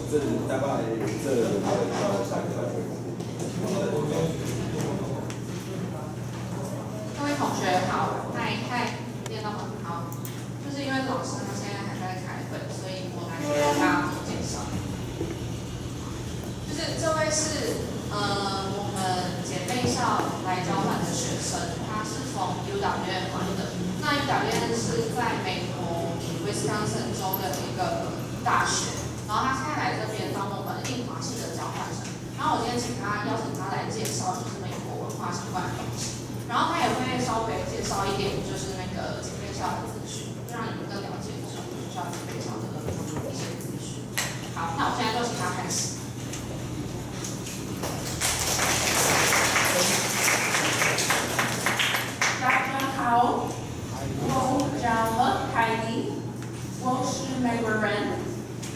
这大概这到3个。各位同学好，嗨，念到很好，就是因为老师他现在还在开会，所以我来给大家做介绍。就是这位是我们姐妹校来交换的学生，他是从 UWM 来的。那 UWM 是在美国威斯康星州的一个大学，然后他现在来这边当我们印华系的交换生。然后我今天邀请他来介绍就是美国文化相关的东西，然后他也会稍微介绍一点就是那个姐妹校的资讯，让你们更了解就是我们学校姐妹校的一些资讯。好，那我现在就请他开始。大家好，我叫Heidi，我是美国人。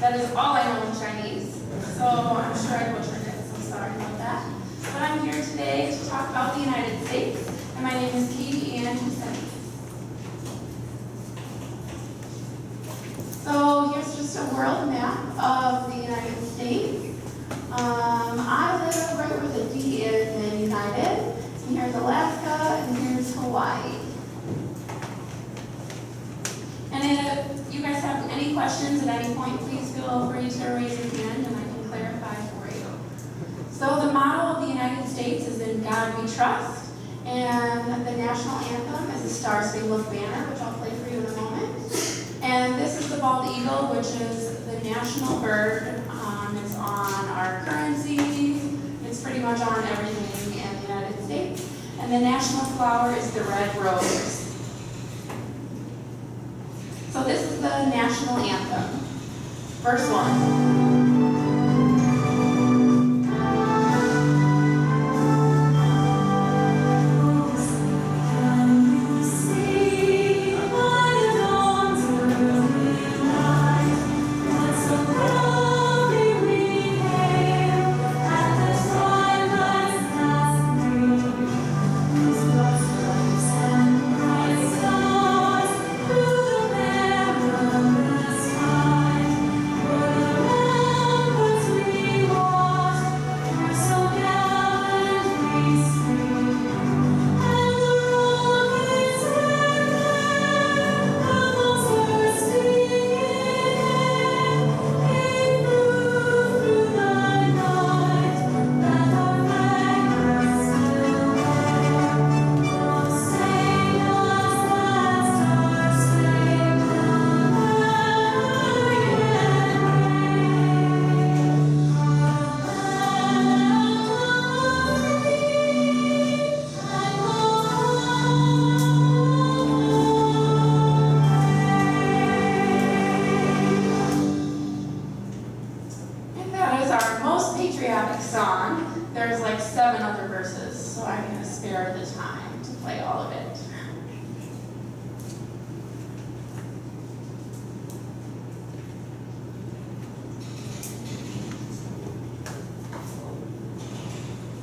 That is all I know in Chinese, so I'm sure I butchered it, so sorry about that. But I'm here today to talk about the United States, and my name is Katie Ann Hussein. So here's just a world map of the United States. I live right where the D is in United. And here's Alaska, and here's Hawaii. And if you guys have any questions at any point, please feel free to raise your hand and I can clarify for you. So the motto of the United States is "In God We Trust," and the national anthem is the Star-Spangled Banner, which I'll play for you in a moment. And this is the bald eagle, which is the national bird. It's on our currency. It's pretty much on everything in the United States. And the national flower is the red rose. So this is the national anthem. Verse 1. Song. There's like 7 other verses, so I'm going to spare the time to play all of it.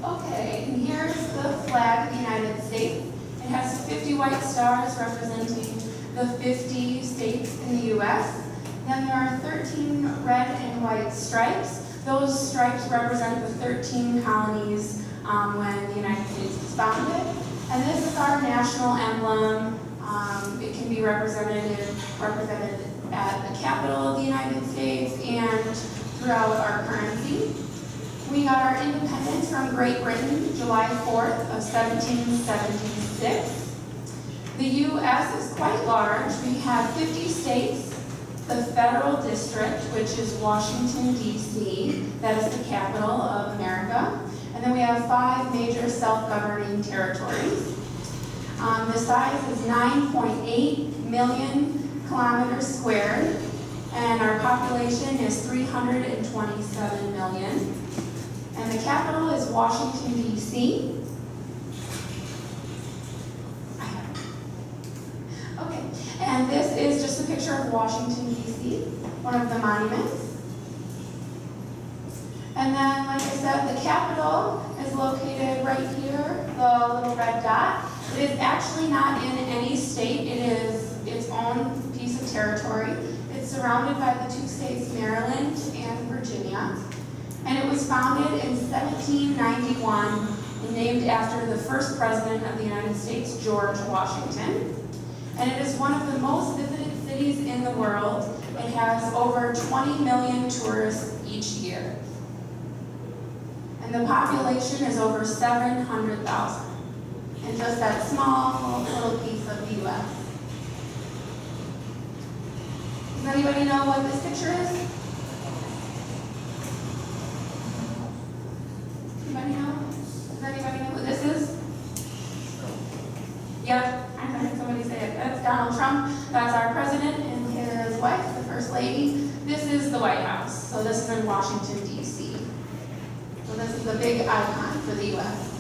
Okay, and here's the flag of the United States. It has 50 white stars representing the 50 states in the U.S. Then there are 13 red and white stripes. Those stripes represent the 13 colonies when the United States was founded. And this is our national emblem. It can be represented at the capital of the United States and throughout our currency. We got our independence from Great Britain July 4th of 1776. The U.S. is quite large. We have 50 states. The federal district, which is Washington, D.C., that is the capital of America. And then we have 5 major self-governing territories. The size is 9.8 million kilometers squared, and our population is 327 million. And the capital is Washington, D.C. Okay, and this is just a picture of Washington, D.C., one of the monuments. And then, like I said, the capital is located right here, the little red dot. It is actually not in any state. It is its own piece of territory. It's surrounded by the 2 states, Maryland and Virginia. Virginia. And it was founded in 1791 and named after the first president of the United States, George Washington. And it is one of the most visited cities in the world. It has over 20 million tourists each year. And the population is over 700,000 in just that small little piece of the U.S. Does anybody know what this picture is? Anybody know? Does anybody know what this is? Yep, I heard somebody say it. That's Donald Trump. That's our president and his wife, the First Lady. This is the White House. So this is in Washington, D.C. So this is a big icon for the U.S.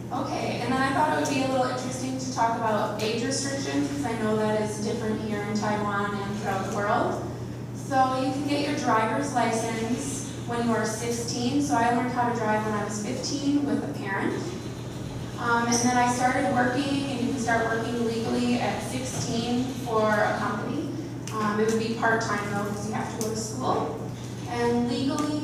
Okay, and then I thought it would be a little interesting to talk about age restrictions, because I know that is different here in Taiwan and throughout the world. So you can get your driver's license when you are 16. So I learned how to drive when I was 15 with a parent. And then I started working, and you can start working legally at 16 for a company. It would be part-time though, because you have to go to school. And legally,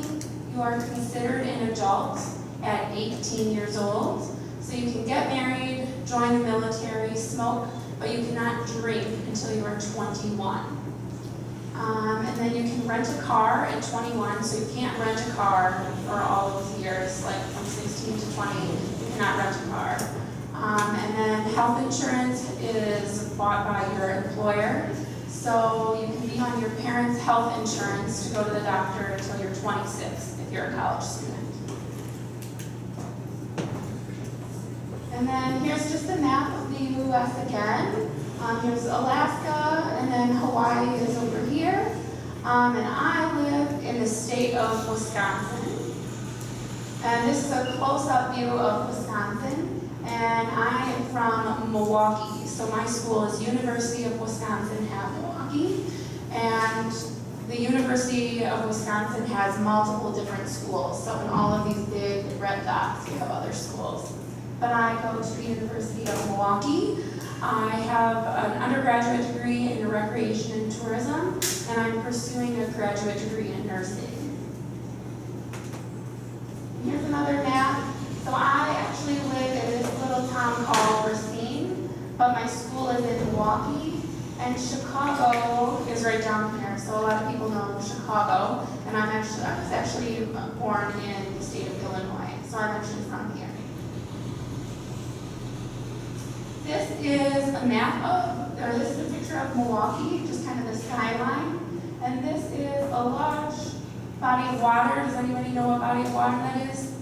you are considered an adult at 18 years old. So you can get married, join the military, smoke, but you cannot drink until you are 21. And then you can rent a car at 21, so you can't rent a car for all those years, like from 16 to 20, you cannot rent a car. And then health insurance is bought by your employer, so you can be on your parents' health insurance to go to the doctor until you're 26 if you're a college student. And then here's just a map of the U.S. again. Here's Alaska, and then Hawaii is over here. And I live in the state of Wisconsin. And this is a close-up view of Wisconsin. And I am from Milwaukee. So my school is University of Wisconsin at Milwaukee. And the University of Wisconsin has multiple different schools. So in all of these big red dots, we have other schools. But I go to the University of Milwaukee. I have an undergraduate degree in recreation and tourism, and I'm pursuing a graduate degree in nursing. Here's another map. So I actually live in this little town called Racine, but my school is in Milwaukee, and Chicago is right down here. So a lot of people know Chicago, and I was actually born in the state of Illinois, so I'm actually from here. This is a map of, or this is a picture of Milwaukee, just kind of the skyline. And this is a large body of water. Does anybody know what body of water that is?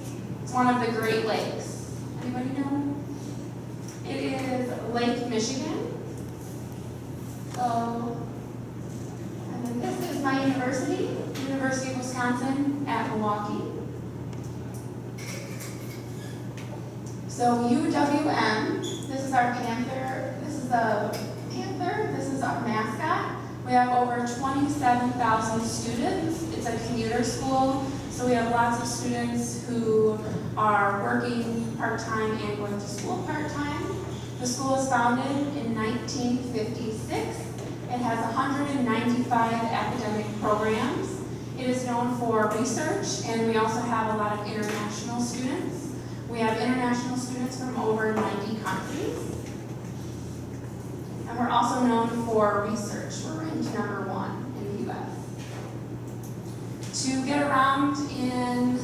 It's one of the Great Lakes. Anybody know? It is Lake Michigan. So, and then this is my university, University of Wisconsin at Milwaukee. So UWM. This is our panther. This is a panther. This is our mascot. We have over 27,000 students. It's a commuter school, so we have lots of students who are working part-time and going to school part-time. The school was founded in 1956. It has 195 academic programs. It is known for research, and we also have a lot of international students. We have international students from over 90 countries. And we're also known for research. We're ranked #1 in the U.S. To get around in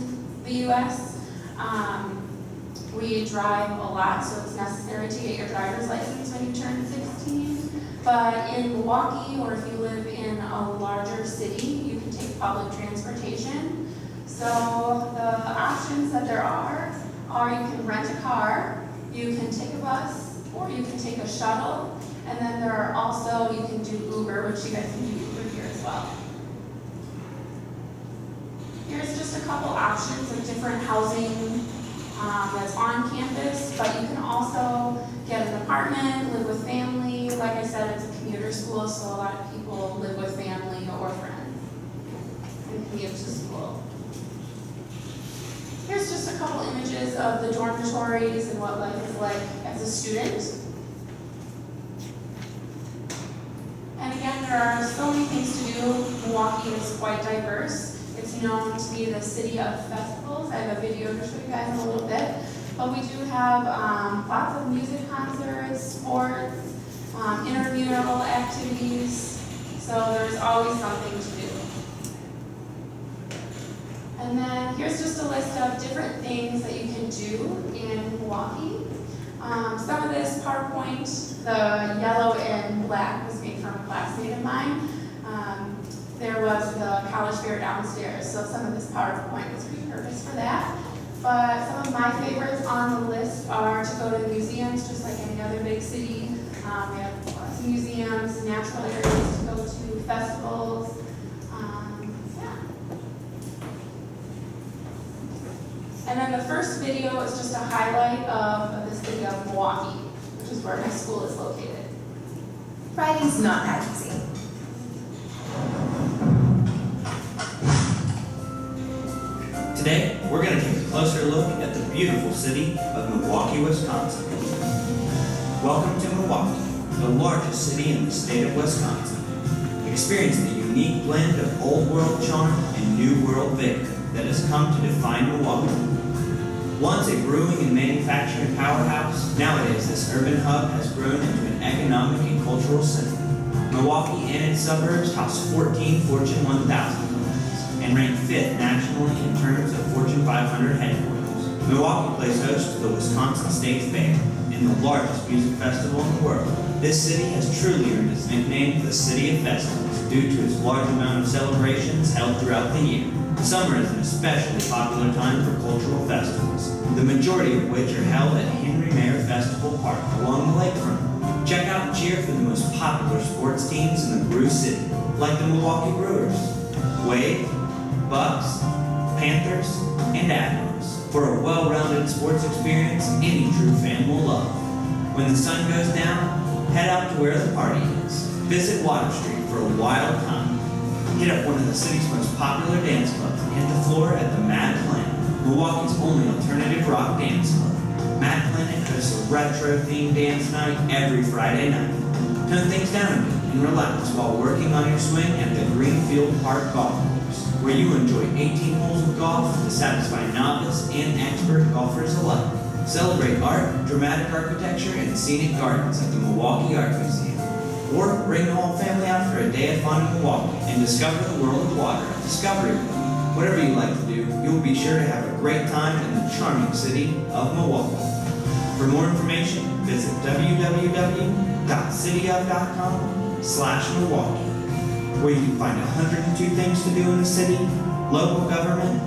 the U.S., we drive a lot, so it's necessary to get your driver's license when you turn 16. But in Milwaukee, or if you live in a larger city, you can take public transportation. So the options that there are you can rent a car, you can take a bus, or you can take a shuttle, and then there are also, you can do Uber, which you guys can do Uber here as well. Here's just a couple options of different housing that's on campus, but you can also get an apartment, live with family. Like I said, it's a commuter school, so a lot of people live with family or friends and commute to school. Here's just a couple images of the dormitories and what life is like as a student. And again, there are so many things to do. Milwaukee is quite diverse. It's known to be the city of festivals. I have a video to show you guys in a little bit. But we do have lots of music concerts, sports, intramural activities. So there's always something to do. And then here's just a list of different things that you can do in Milwaukee. Some of this PowerPoint, the yellow and black, was made from a classmate of mine. There was the college fair downstairs, so some of this PowerPoint was repurposed for that. But some of my favorites on the list are to go to museums, just like any other big city. We have lots of museums, natural areas to go to, festivals. And then the first video is just a highlight of the city of Milwaukee, which is where my school is located. Writing's not that easy. Today, we're going to take a closer look at the beautiful city of Milwaukee, Wisconsin. Welcome to Milwaukee, the largest city in the state of Wisconsin. Experience the unique blend of old world charm and new world vigor that has come to define Milwaukee. Once a brewing and manufacturing powerhouse, nowadays this urban hub has grown into an economic and cultural center. Milwaukee and its suburbs house 14 Fortune 1000 companies and rank 5th nationally in terms of Fortune 500 headquarters. Milwaukee plays host to the Wisconsin State Fair and the largest music festival in the world. This city has truly earned its nickname the City of Festivals due to its large amount of celebrations held throughout the year. Summer is an especially popular time for cultural festivals, the majority of which are held at Henry Mayer Festival Park along the lakefront. Check out and cheer for the most popular sports teams in the Brew City, like the Milwaukee Brewers, Wade, Bucks, Panthers, and Admirals, for a well-rounded sports experience any true fan will love. When the sun goes down, head out to where the party is. Visit Water Street for a wild time. Hit up one of the city's most popular dance clubs and hit the floor at the Mad Planet, Milwaukee's only alternative rock dance club. Mad Planet hosts a retro-themed dance night every Friday night. Tone things down a bit and relax while working on your swing at the Greenfield Park Golf Course, where you enjoy 18 holes of golf to satisfy novice and expert golfers alike. Celebrate art, dramatic architecture, and scenic gardens at the Milwaukee Art Museum. Or bring the whole family out for a day of fun in Milwaukee and discover the world of water at Discovery World. Whatever you like to do, you'll be sure to have a great time in the charming city of Milwaukee. For more information, visit www.cityof.com/Milwaukee, where you can find 102 things to do in the city, local government,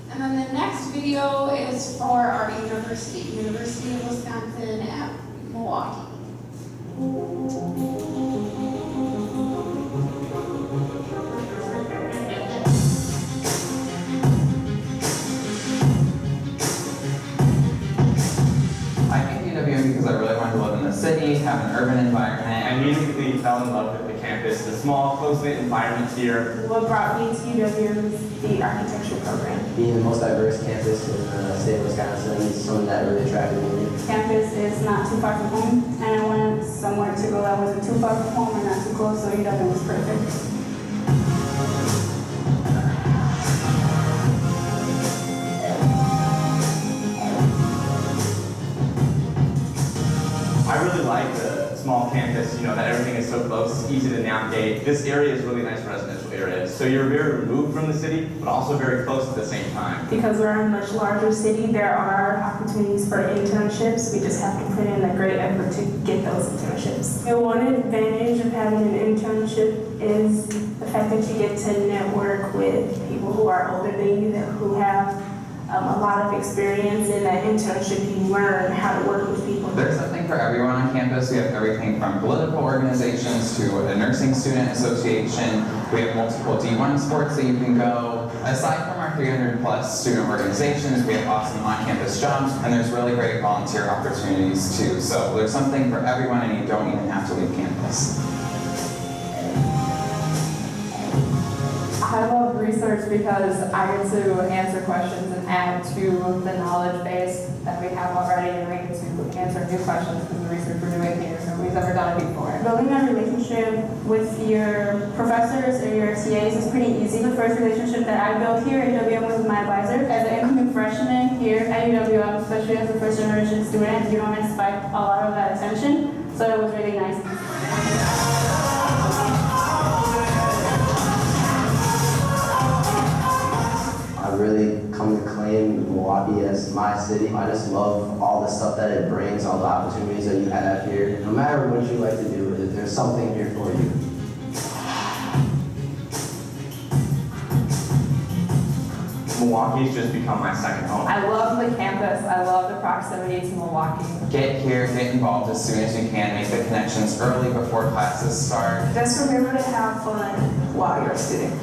And then the next video is for our university, University of Wisconsin at Milwaukee. I came to UWM because I really wanted to live in the city, have an urban environment. I immediately fell in love with the campus, the small, close-knit environment here. What brought me to UWM is the architecture program. Being the most diverse campus in the state of Wisconsin is something that really attracted me. Campus is not too far from home, and I wanted somewhere to go that wasn't too far from home and not too close, so UWM was perfect. I really like the small campus, that everything is so close, easy to navigate. This area is really nice residential area. So you're very removed from the city, but also very close at the same time. Because we're a much larger city, there are opportunities for internships. We just have to put in a great effort to get those internships. And one advantage of having an internship is the fact that you get to network with people who are older than you, who have a lot of experience. In that internship, you learn how to work with people. There's something for everyone on campus. We have everything from political organizations to a nursing student association. We have multiple D1 sports that you can go. Aside from our 300+ student organizations, we have awesome on-campus jobs, and there's really great volunteer opportunities too. So there's something for everyone, and you don't even have to leave campus. I love research because I get to answer questions and add to the knowledge base that we have already, and we get to answer new questions because the research we're doing here, nobody's ever done it before. Building that relationship with your professors or your TAs is pretty easy. The first relationship that I built here at UWM was with my advisor. As an incoming freshman here at UWM, especially as a first generation student, you don't expect a lot of that attention, so it was really nice. I've really come to claim Milwaukee as my city. I just love all the stuff that it brings, all the opportunities that you have here. No matter what you like to do, there's something here for you. Milwaukee's just become my second home. I love the campus. I love the proximity to Milwaukee. Get here, get involved as soon as you can, make the connections early before classes start. Just remember to have fun while you're a student.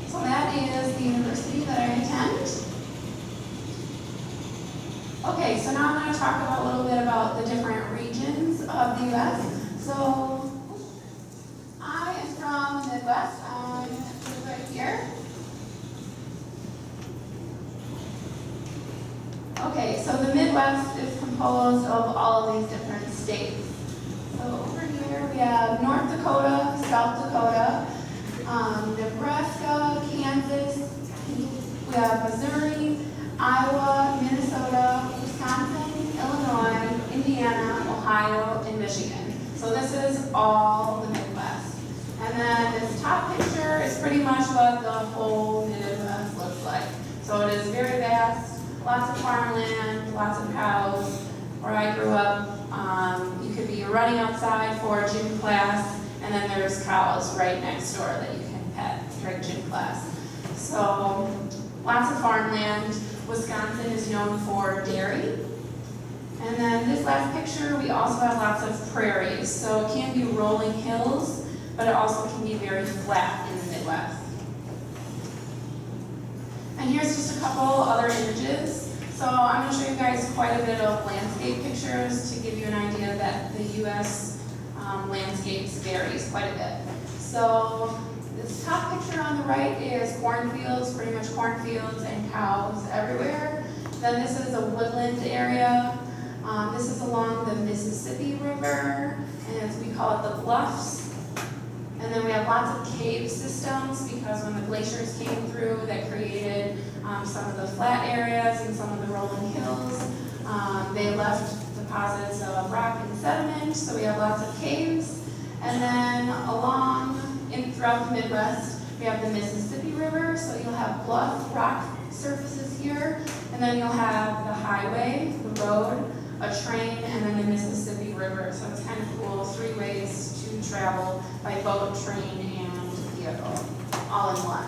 So that is the university that I attend. Okay, so now I'm going to talk about a little bit about the different regions of the U.S. So I am from the Midwest. I live right here. Okay, so the Midwest is composed of all of these different states. So over here we have North Dakota, South Dakota, Nebraska, Kansas, we have Missouri, Iowa, Minnesota, Wisconsin, Illinois, Indiana, Ohio, and Michigan. So this is all the Midwest. And then this top picture is pretty much what the whole Midwest looks like. So it is very vast, lots of farmland, lots of cows. Where I grew up, you could be running outside for gym class, and then there's cows right next door that you can pet during gym class. So lots of farmland. Wisconsin is known for dairy. And then this last picture, we also have lots of prairies. So it can be rolling hills, but it also can be very flat in the Midwest. And here's just a couple other images. So I'm going to show you guys quite a bit of landscape pictures to give you an idea that the U.S. Landscapes varies quite a bit. So this top picture on the right is cornfields, pretty much cornfields and cows everywhere. Then this is a woodland area. This is along the Mississippi River, and we call it the Bluffs. And then we have lots of cave systems because when the glaciers came through, that created some of the flat areas and some of the rolling hills. They left deposits of rock and sediment, so we have lots of caves. And then throughout the Midwest, we have the Mississippi River, so you'll have bluff rock surfaces here, and then you'll have the highway, the road, a train, and then the Mississippi River. So it's kind of cool, 3 ways to travel by boat, train, and vehicle, all in one.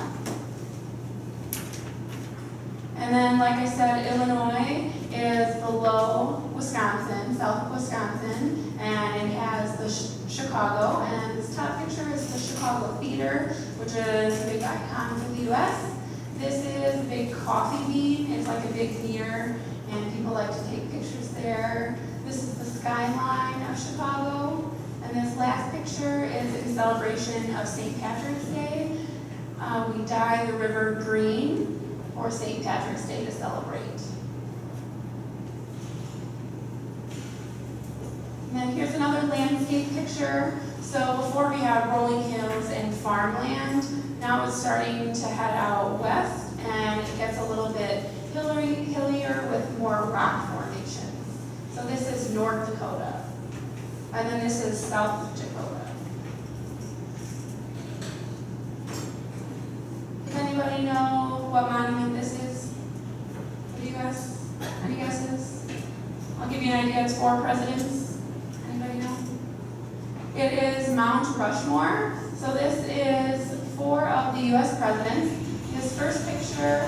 And then, like I said, Illinois is below Wisconsin, south of Wisconsin, and it has the Chicago. And this top picture is the Chicago Theater, which is a big icon for the U.S. This is a big coffee bean. It's like a big mirror, and people like to take pictures there. This is the skyline of Chicago. And this last picture is in celebration of St. Patrick's Day. We dye the river green for St. Patrick's Day to celebrate. And then here's another landscape picture. So before we had rolling hills and farmland, now it's starting to head out west, and it gets a little bit hillier with more rock formations. So this is North Dakota, and then this is South Dakota. Does anybody know what monument this is? What do you guys? Any guesses? I'll give you an idea. It's 4 presidents. Anybody know? It is Mount Rushmore. So this is 4 of the U.S. presidents. This first picture,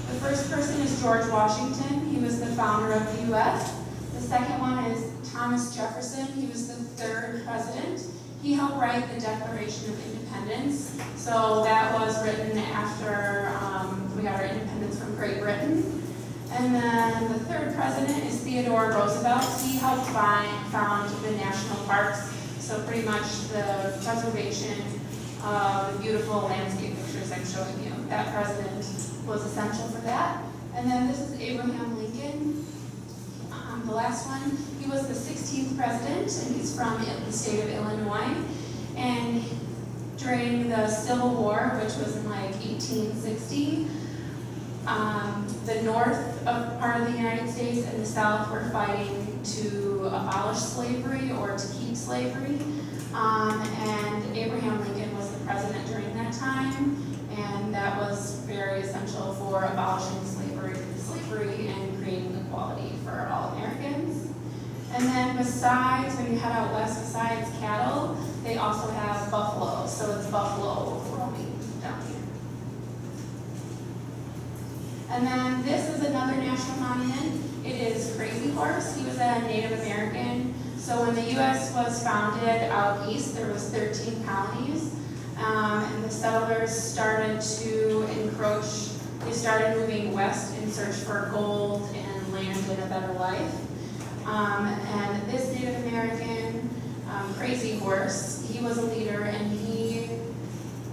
the first person is George Washington. He was the founder of the U.S. The second one is Thomas Jefferson. He was the 3rd president. He helped write the Declaration of Independence. So that was written after we got our independence from Great Britain. And And then the third president is Theodore Roosevelt. He helped found the national parks, so pretty much the preservation of the beautiful landscape pictures I'm showing you. That president was essential for that. And then this is Abraham Lincoln, the last one. He was the 16th president, and he's from the state of Illinois. And during the Civil War, which was in like 1860, the north part of the United States and the south were fighting to abolish slavery or to keep slavery. And Abraham Lincoln was the president during that time, and that was very essential for abolishing slavery and creating equality for all Americans. And then besides, when you head out west, besides cattle, they also have buffalo, so it's buffalo roaming down here. And then this is another national monument. It is Crazy Horse. He was a Native American. So when the U.S. was founded out east, there was 13 colonies, and the settlers started to encroach. They started moving west in search for gold and land and a better life. And this Native American, Crazy Horse, he was a leader, and he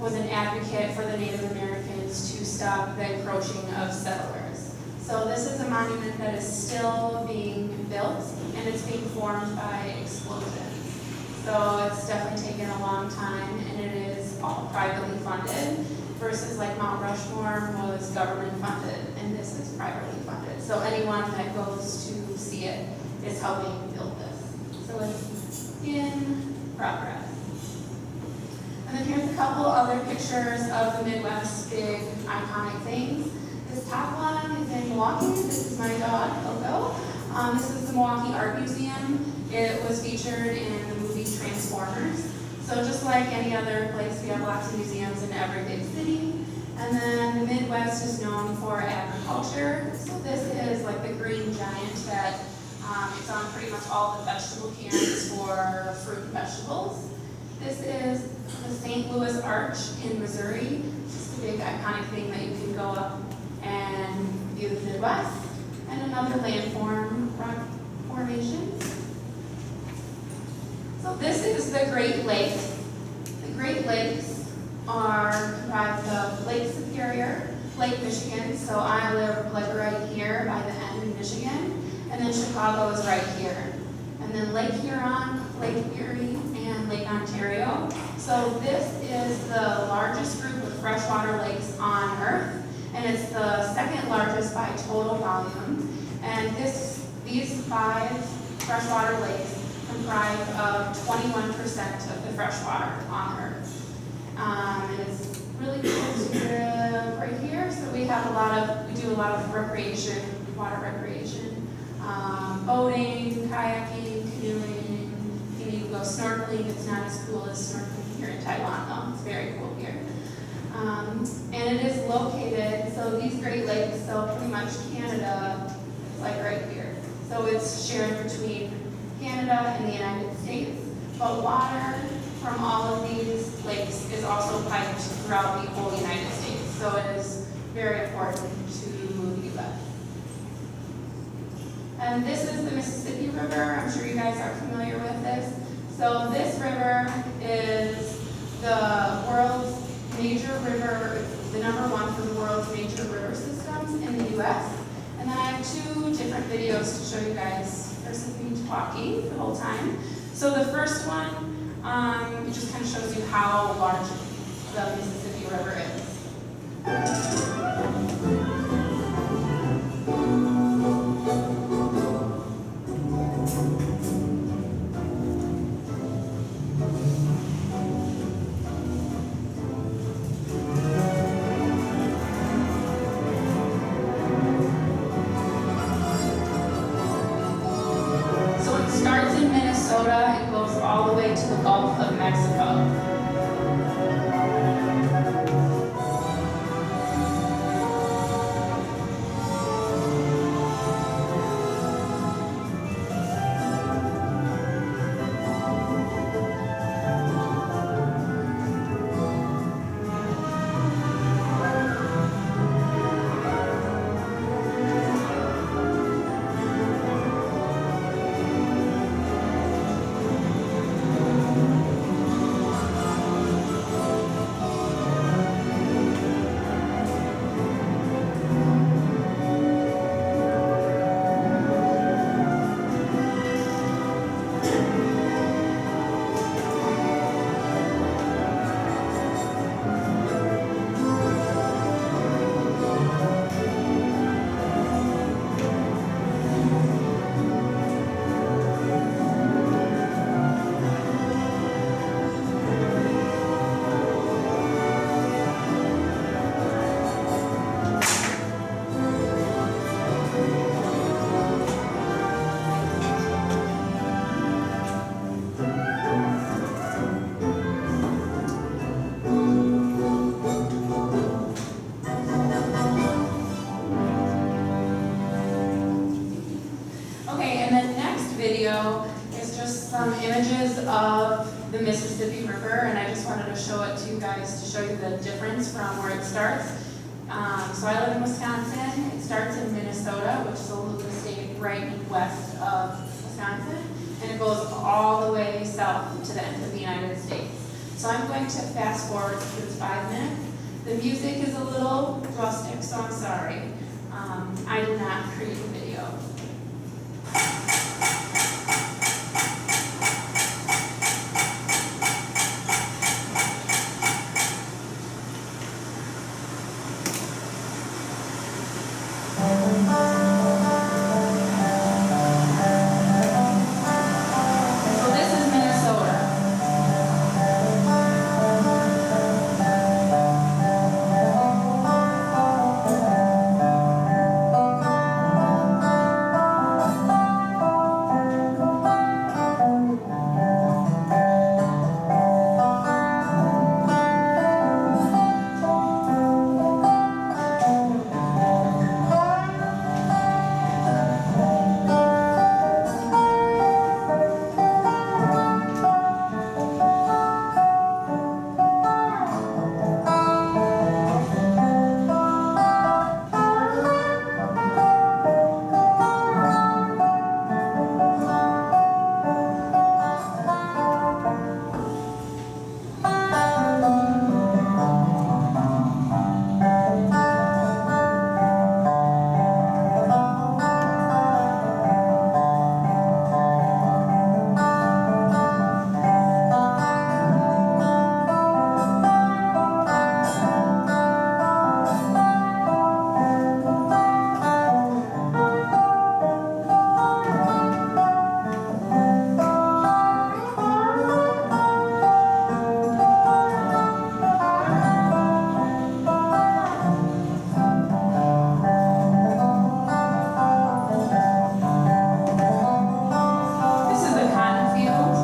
was an advocate for the Native Americans to stop the encroaching of settlers. So this is a monument that is still being built, and it's being formed by explosions. So it's definitely taken a long time, and it is all privately funded, versus like Mount Rushmore was government funded, and this is privately funded. So anyone that goes to see it is helping build this. So it's in progress. And then here's a couple other pictures of the Midwest big iconic things. This top one is in Milwaukee. This is my dog, Coco. This is the Milwaukee Art Museum. It was featured in the movie Transformers. So just like any other place, we have lots of museums in every big city. And then the Midwest is known for agriculture. So this is like the green giant that it's on pretty much all the vegetable cans for fruit and vegetables. This is the St. Louis Arch in Missouri. Just a big iconic thing that you can go up and view the Midwest. And another landform rock formation. So this is the Great Lakes. The Great Lakes are comprised of Lake Superior, Lake Michigan. So I live like right here by the end in Michigan. And then Chicago is right here. And then Lake Huron, Lake Erie, and Lake Ontario. So this is the largest group of freshwater lakes on Earth, and it's the second largest by total volume. And these 5 freshwater lakes comprise of 21% of the freshwater on Earth. And it's really cool to live right here. So we do a lot of recreation, water recreation. Boating, kayaking, canoeing, you can even go snorkeling. It's not as cool as snorkeling here in Taiwan though. It's very cool here. And it is located, so these Great Lakes, so pretty much Canada is like right here. So it's shared between Canada and the United States, but water from all of these lakes is also piped throughout the whole United States. So it is very important to the U.S. And this is the Mississippi River. I'm sure you guys are familiar with this. So this river is the world's major river, the #1 for the world's major river systems in the U.S. And then I have 2 different videos to show you guys versus me talking the whole time. So the first one, it just kind of shows you how large the Mississippi River is. It goes all the way to the Gulf of Mexico. video is just some images of the Mississippi River, and I just wanted to show it to you guys to show you the difference from where it starts. So I live in Wisconsin. It starts in Minnesota, which is the state right west of Wisconsin, and it goes all the way south to the end of the United States. So I'm going to fast forward to 5 minutes. The music is a little rustic, so I'm sorry. I did not create the video. So this is Minnesota. This is the cotton field.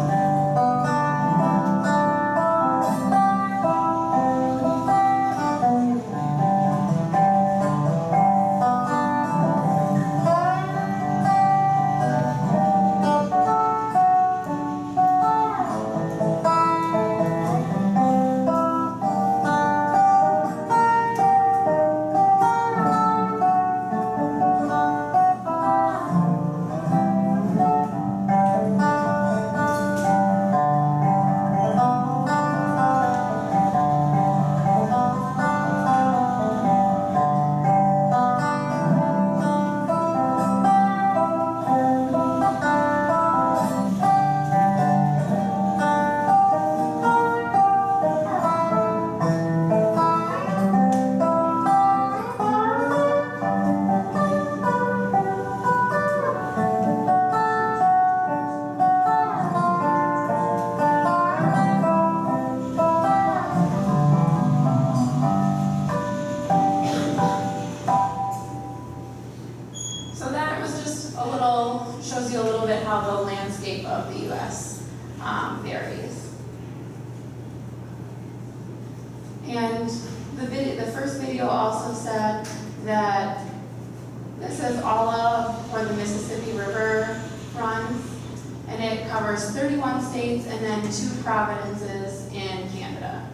So that was just a little, shows you a little bit how the landscape of the U.S. Varies. And the first video also said that this is all of where the Mississippi River runs, and it covers 31 states and then 2 provinces in Canada.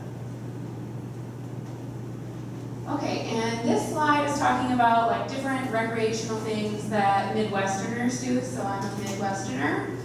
Okay, and this slide is talking about like different recreational things that Midwesterners do, so I'm a Midwesterner.